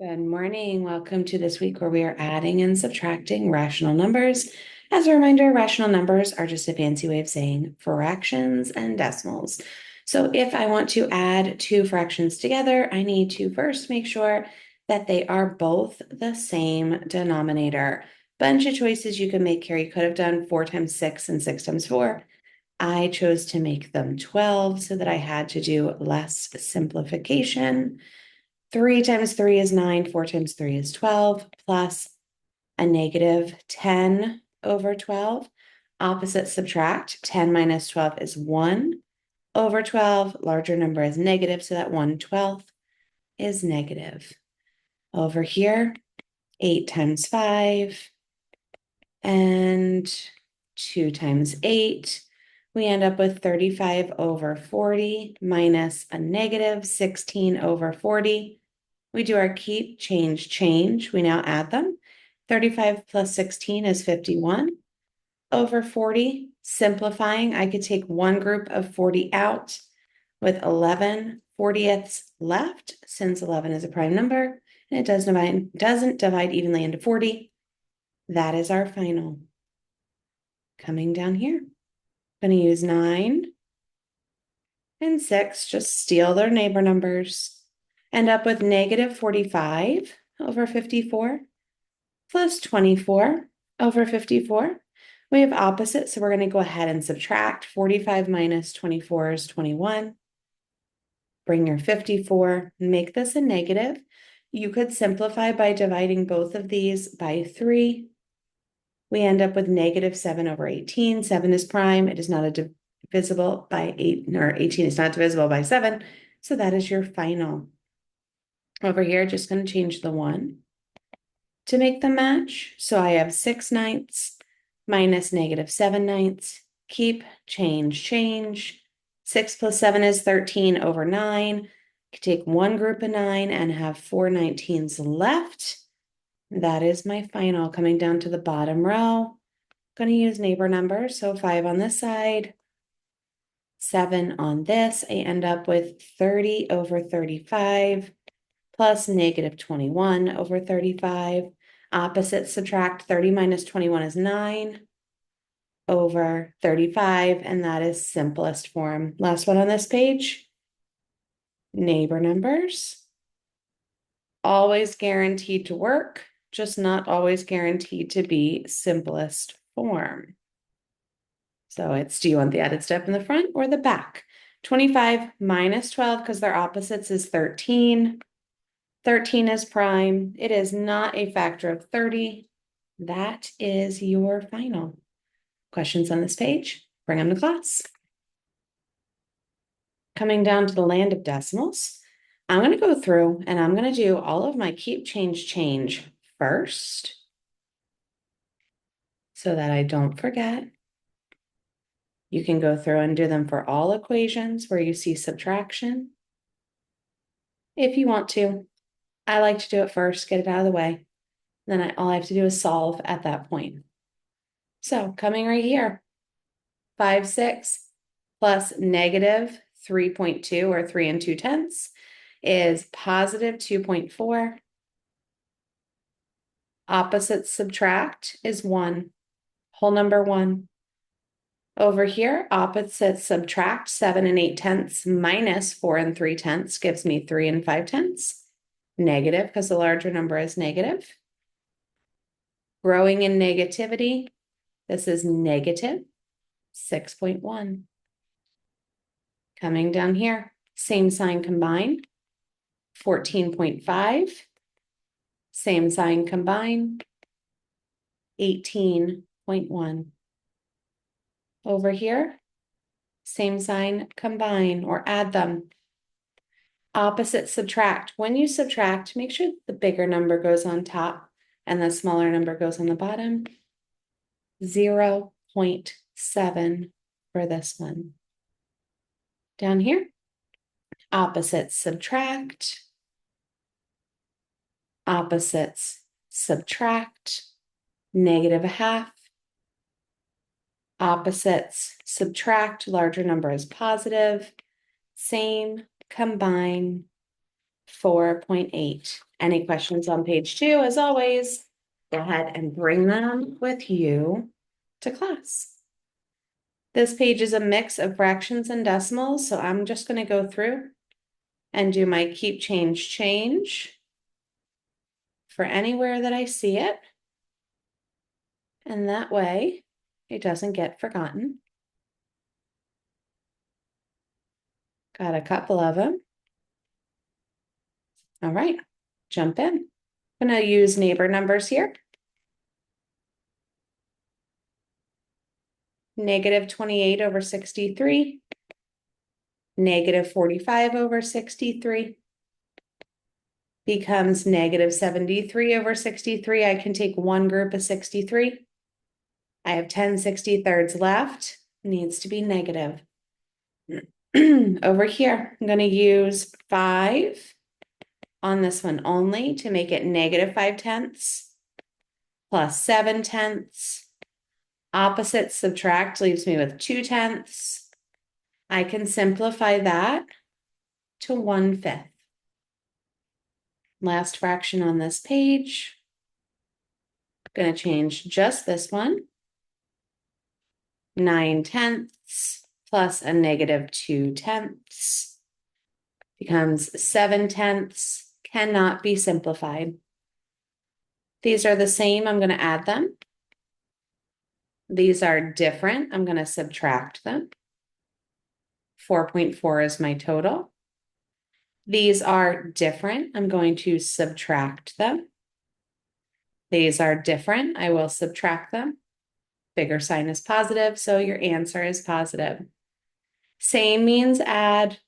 Good morning. Welcome to this week where we are adding and subtracting rational numbers. As a reminder, rational numbers are just a fancy way of saying fractions and decimals. So if I want to add two fractions together, I need to first make sure that they are both the same denominator. Bunch of choices you can make here. You could have done 4 times 6 and 6 times 4. I chose to make them 12 so that I had to do less simplification. 3 times 3 is 9, 4 times 3 is 12, plus a negative 10 over 12. Opposite subtract, 10 minus 12 is 1 over 12. Larger number is negative, so that 1/12 is negative. Over here, 8 times 5 and 2 times 8. We end up with 35 over 40 minus a negative 16 over 40. We do our keep, change. We now add them. 35 plus 16 is 51 over 40. Simplifying, I could take one group of 40 out with 11 40ths left, since 11 is a prime number and it doesn't divide evenly into 40. That is our final. Coming down here, I'm going to use 9 and 6, just steal their neighbor numbers. End up with negative 45 over 54 plus 24 over 54. We have opposites, so we're going to go ahead and subtract. 45 minus 24 is 21. Bring your 54, make this a negative. You could simplify by dividing both of these by 3. We end up with negative 7 over 18. 7 is prime. It is not divisible by 8, or 18 is not divisible by 7. So that is your final. Over here, just going to change the 1 to make them match. So I have 6/9 minus negative 7/9. Keep, change. 6 plus 7 is 13 over 9. Take one group of 9 and have 4 19s left. That is my final. Coming down to the bottom row, going to use neighbor numbers. So 5 on this side, 7 on this. I end up with 30 over 35 plus negative 21 over 35. Opposite subtract, 30 minus 21 is 9 over 35, and that is simplest form. Last one on this page, neighbor numbers. Always guaranteed to work, just not always guaranteed to be simplest form. So do you want the added step in the front or the back? 25 minus 12, because they're opposites, is 13. 13 is prime. It is not a factor of 30. That is your final. Questions on this page? Bring them to class. Coming down to the land of decimals, I'm going to go through and I'm going to do all of my keep, change first so that I don't forget. You can go through and do them for all equations where you see subtraction if you want to. I like to do it first, get it out of the way. Then all I have to do is solve at that point. So coming right here, 5, 6 plus negative 3.2 or 3 2/10 is positive 2.4. Opposites subtract is 1, whole number 1. Over here, opposites subtract, 7 8/10 minus 4 3/10 gives me 3 5/10. Negative, because the larger number is negative. Growing in negativity, this is negative 6.1. Coming down here, same sign combine, 14.5. Same sign combine, 18.1. Over here, same sign combine or add them. Opposite subtract. When you subtract, make sure the bigger number goes on top and the smaller number goes on the bottom. 0.7 for this one. Down here, opposites subtract. Opposites subtract, negative 1/2. Opposites subtract, larger number is positive. Same, combine, 4.8. Any questions on page 2? As always, go ahead and bring them with you to class. This page is a mix of fractions and decimals, so I'm just going to go through and do my keep change for anywhere that I see it. And that way it doesn't get forgotten. Got a couple of them. All right, jump in. I'm going to use neighbor numbers here. Negative 28 over 63. Negative 45 over 63 becomes negative 73 over 63. I can take one group of 63. I have 10 63rds left. Needs to be negative. Over here, I'm going to use 5 on this one only to make it negative 5/10 plus 7/10. Opposite subtract leaves me with 2/10. I can simplify that to 1/5. Last fraction on this page. I'm going to change just this one. 9/10 plus a negative 2/10 becomes 7/10. Cannot be simplified. These are the same. I'm going to add them. These are different. I'm going to subtract them. 4.4 is my total. These are different. I'm going to subtract them. These are different. I will subtract them. Bigger sign is positive, so your answer is positive. Same means add.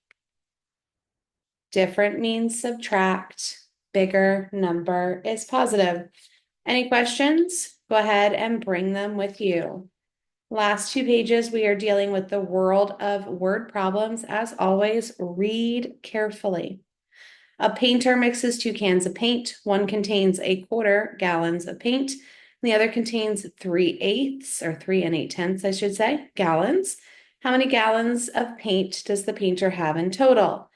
Different means subtract. Bigger number is positive. Any questions? Go ahead and bring them with you. Last 2 pages, we are dealing with the world of word problems. As always, read carefully. A painter mixes 2 cans of paint. One contains 1/4 gallons of paint. And the other contains 3/8 or 3 8/10, I should say, gallons. How many gallons of paint does the painter have in total?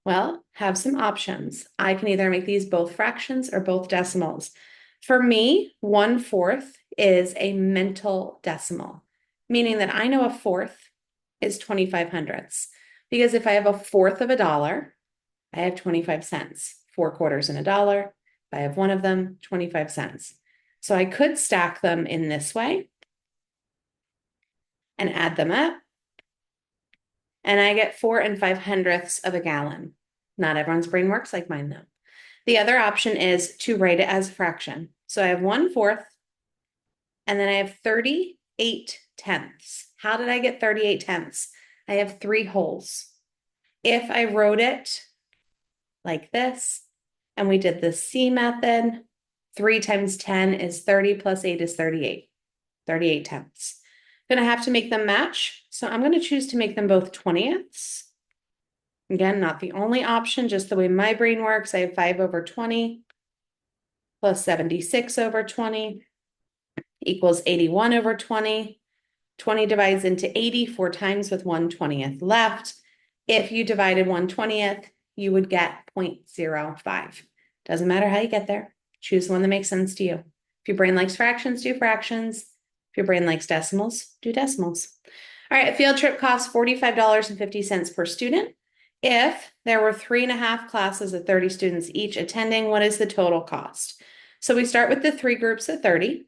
Well, have some options. I can either make these both fractions or both decimals. For me, 1/4 is a mental decimal, meaning that I know a fourth is 25 hundredths. Because if I have 1/4 of a dollar, I have 25 cents. 4 quarters in a dollar. If I have one of them, 25 cents. So I could stack them in this way and add them up. And I get 4 5/100ths of a gallon. Not everyone's brain works like mine, though. The other option is to write it as a fraction. So I have 1/4, and then I have 38/10. How did I get 38/10? I have 3 wholes. If I wrote it like this, and we did the C method, 3 times 10 is 30 plus 8 is 38. 38/10. I'm going to have to make them match. So I'm going to choose to make them both 20ths. Again, not the only option, just the way my brain works. I have 5 over 20 plus 76 over 20 equals 81 over 20. 20 divides into 80 4 times with 1/20th left. If you divided 1/20th, you would get 0.05. Doesn't matter how you get there. Choose one that makes sense to you. If your brain likes fractions, do fractions. If your brain likes decimals, do decimals. All right, a field trip costs $45.50 per student. If there were 3.5 classes of 30 students each attending, what is the total cost? So we start with the 3 groups of 30.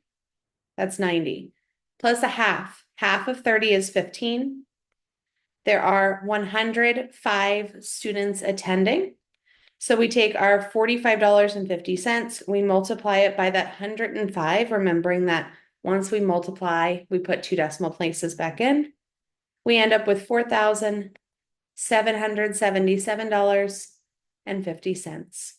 That's 90. Plus a half. Half of 30 is 15. There are 105 students attending. So we take our $45.50, we multiply it by that 105, remembering that once we multiply, we put 2 decimal places back in. We end up with $4,777.50.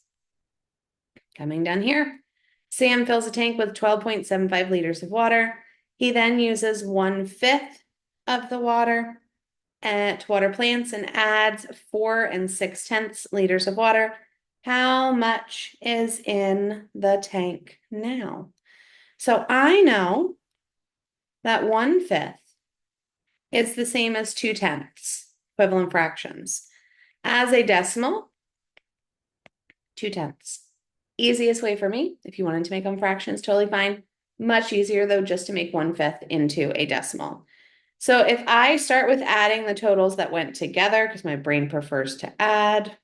Coming down here, Sam fills a tank with 12.75 liters of water. He then uses 1/5 of the water to water plants and adds 4 6/10 liters of water. How much is in the tank now? So I know that 1/5 is the same as 2/10, equivalent fractions. As a decimal, 2/10. Easiest way for me, if you wanted to make them fractions, totally fine. Much easier though, just to make 1/5 into a decimal. So if I start with adding the totals that went together, because my brain prefers to add,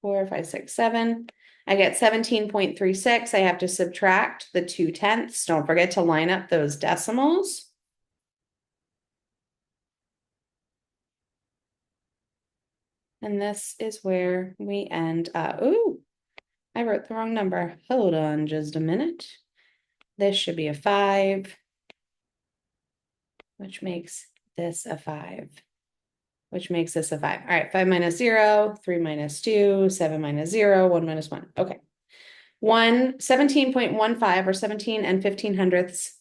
4, 5, 6, 7, I get 17.36. I have to subtract the 2/10. Don't forget to line up those decimals. And this is where we end up. Ooh, I wrote the wrong number. Hold on just a minute. This should be a 5, which makes this a 5, which makes this a 5. All right, 5 minus 0, 3 minus 2, 7 minus 0, 1 minus 1. Okay. 17.15 or 17 and 15/100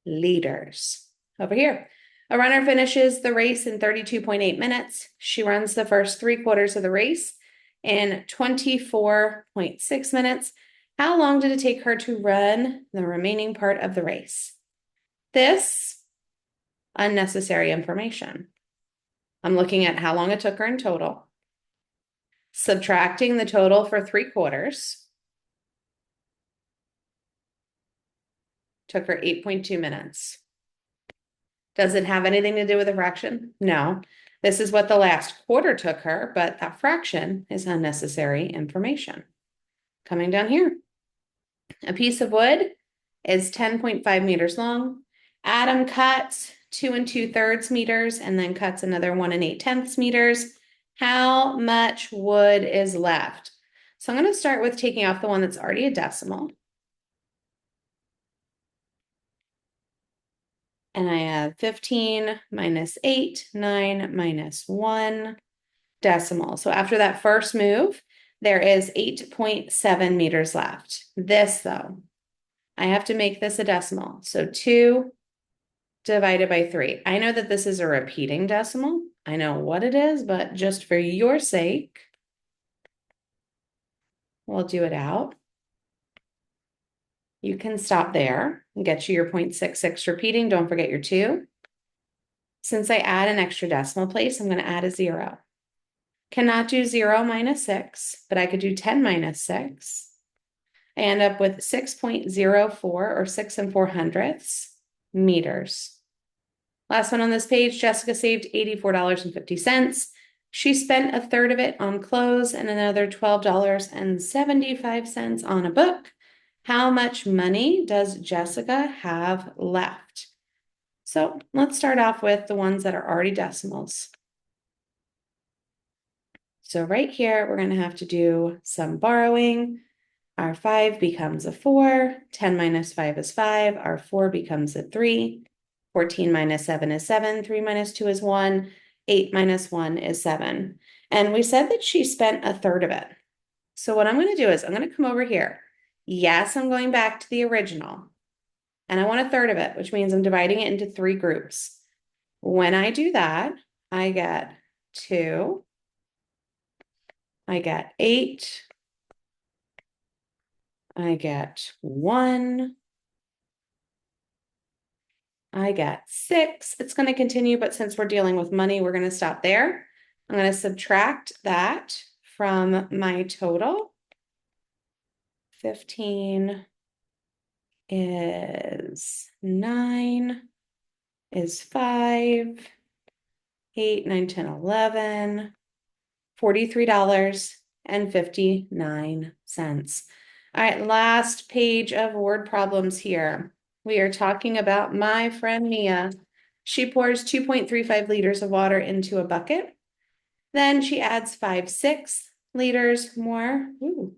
liters. Over here, a runner finishes the race in 32.8 minutes. She runs the first 3/4 of the race in 24.6 minutes. How long did it take her to run the remaining part of the race? This unnecessary information. I'm looking at how long it took her in total, subtracting the total for 3/4. Took her 8.2 minutes. Does it have anything to do with a fraction? No. This is what the last quarter took her, but that fraction is unnecessary information. Coming down here. A piece of wood is 10.5 meters long. Adam cuts 2 2/3 meters and then cuts another 1 8/10 meters. How much wood is left? So I'm going to start with taking off the one that's already a decimal. And I have 15 minus 8, 9 minus 1 decimal. So after that first move, there is 8.7 meters left. This though, I have to make this a decimal. So 2 divided by 3. I know that this is a repeating decimal. I know what it is, but just for your sake, we'll do it out. You can stop there and get you your 0.66 repeating. Don't forget your 2. Since I add an extra decimal place, I'm going to add a 0. Cannot do 0 minus 6, but I could do 10 minus 6. I end up with 6.04 or 6 4/100 meters. Last one on this page, Jessica saved $84.50. She spent a third of it on clothes and another $12.75 on a book. How much money does Jessica have left? So let's start off with the ones that are already decimals. So right here, we're going to have to do some borrowing. Our 5 becomes a 4. 10 minus 5 is 5. Our 4 becomes a 3. 14 minus 7 is 7. 3 minus 2 is 1. 8 minus 1 is 7. And we said that she spent a third of it. So what I'm going to do is I'm going to come over here. Yes, I'm going back to the original. And I want a third of it, which means I'm dividing it into 3 groups. When I do that, I get 2. I get 8. I get 1. I get 6. It's going to continue, but since we're dealing with money, we're going to stop there. I'm going to subtract that from my total. 15 is 9, is 5, 8, 9, 10, 11, $43.59. All right, last page of word problems here. We are talking about my friend Mia. She pours 2.35 liters of water into a bucket. Then she adds 5/6 liters more. Ooh,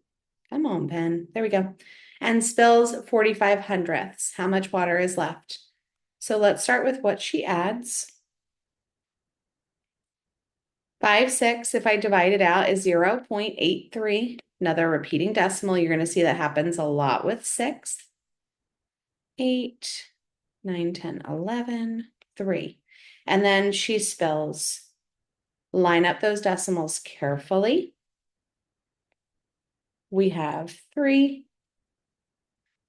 come on, pen. There we go. And spills 45/100. How much water is left? So let's start with what she adds. 5/6, if I divide it out, is 0.83. Another repeating decimal. You're going to see that happens a lot with 6. 8, 9, 10, 11, 3. And then she spills. Line up those decimals carefully. We have 3,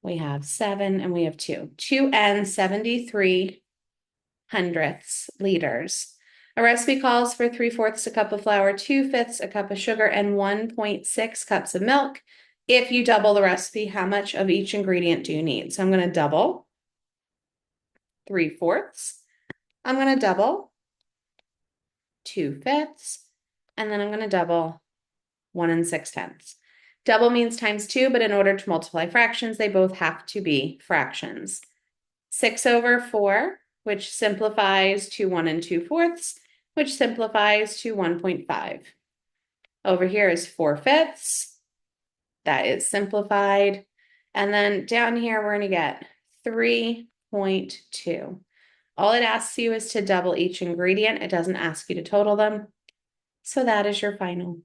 we have 7, and we have 2. 2 and 73 hundredths liters. A recipe calls for 3/4 a cup of flour, 2/5 a cup of sugar, and 1.6 cups of milk. If you double the recipe, how much of each ingredient do you need? So I'm going to double 3/4. I'm going to double 2/5, and then I'm going to double 1 6/10. Double means times 2, but in order to multiply fractions, they both have to be fractions. 6/4, which simplifies to 1 2/4, which simplifies to 1.5. Over here is 4/5. That is simplified. And then down here, we're going to get 3.2. All it asks you is to double each ingredient. It doesn't ask you to total them. So that is your final.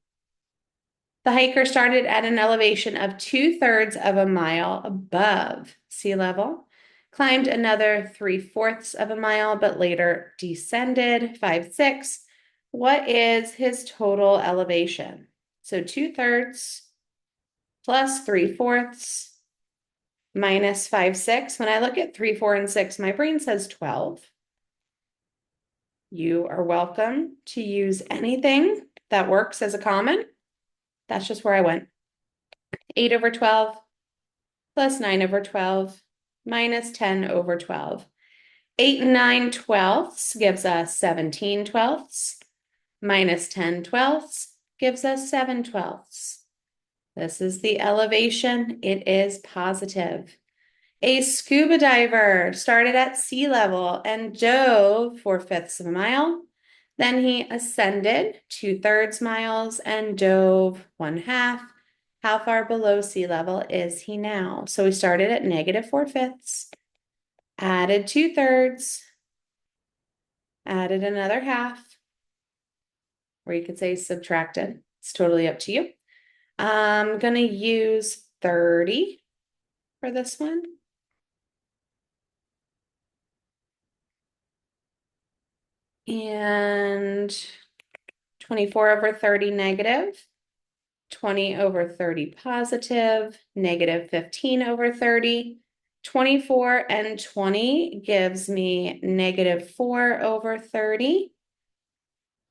The hiker started at an elevation of 2/3 of a mile above sea level, climbed another 3/4 of a mile, but later descended 5/6. What is his total elevation? So 2/3 plus 3/4 minus 5/6. When I look at 3, 4, and 6, my brain says 12. You are welcome to use anything that works as a common. That's just where I went. 8/12 plus 9/12 minus 10/12. 8 and 9/12 gives us 17/12. Minus 10/12 gives us 7/12. This is the elevation. It is positive. A scuba diver started at sea level and dove 4/5 of a mile. Then he ascended 2/3 miles and dove 1/2. How far below sea level is he now? So we started at negative 4/5, added 2/3, added another half, or you could say subtracted. It's totally up to you. I'm going to use 30 for this one. And 24/30 negative, 20/30 positive, negative 15/30. 24 and 20 gives me negative 4/30.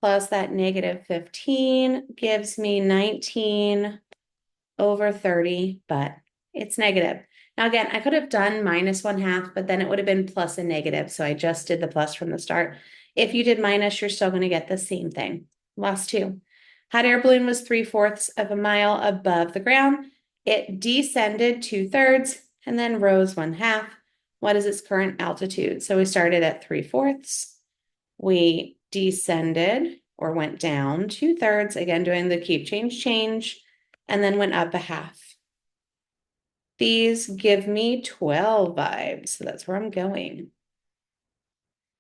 Plus that negative 15 gives me 19/30, but it's negative. Now again, I could have done minus 1/2, but then it would have been plus a negative. So I just did the plus from the start. If you did minus, you're still going to get the same thing. Last two. Hot air balloon was 3/4 of a mile above the ground. It descended 2/3 and then rose 1/2. What is its current altitude? So we started at 3/4. We descended or went down 2/3, again doing the keep, change, and then went up 1/2. These give me 12 vibes, so that's where I'm going.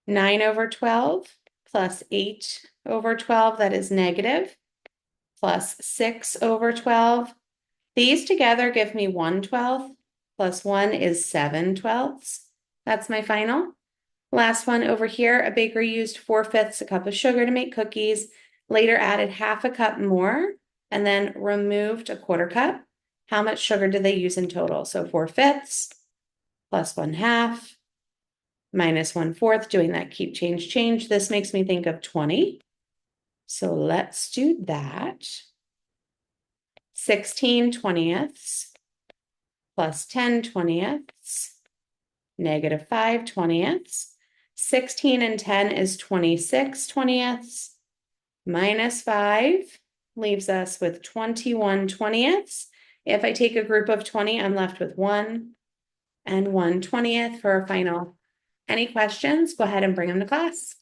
9/12 plus 8/12, that is negative, plus 6/12. These together give me 1/12, plus 1 is 7/12. That's my final. Last one over here, a baker used 4/5 a cup of sugar to make cookies, later added 1/2 cup more, and then removed 1/4 cup. How much sugar did they use in total? So 4/5 plus 1/2 minus 1/4, doing that keep, change. This makes me think of 20. So let's do that. 16/20 plus 10/20, negative 5/20. 16 and 10 is 26/20. Minus 5 leaves us with 21/20. If I take a group of 20, I'm left with 1 and 1/20 for our final. Any questions? Go ahead and bring them to class.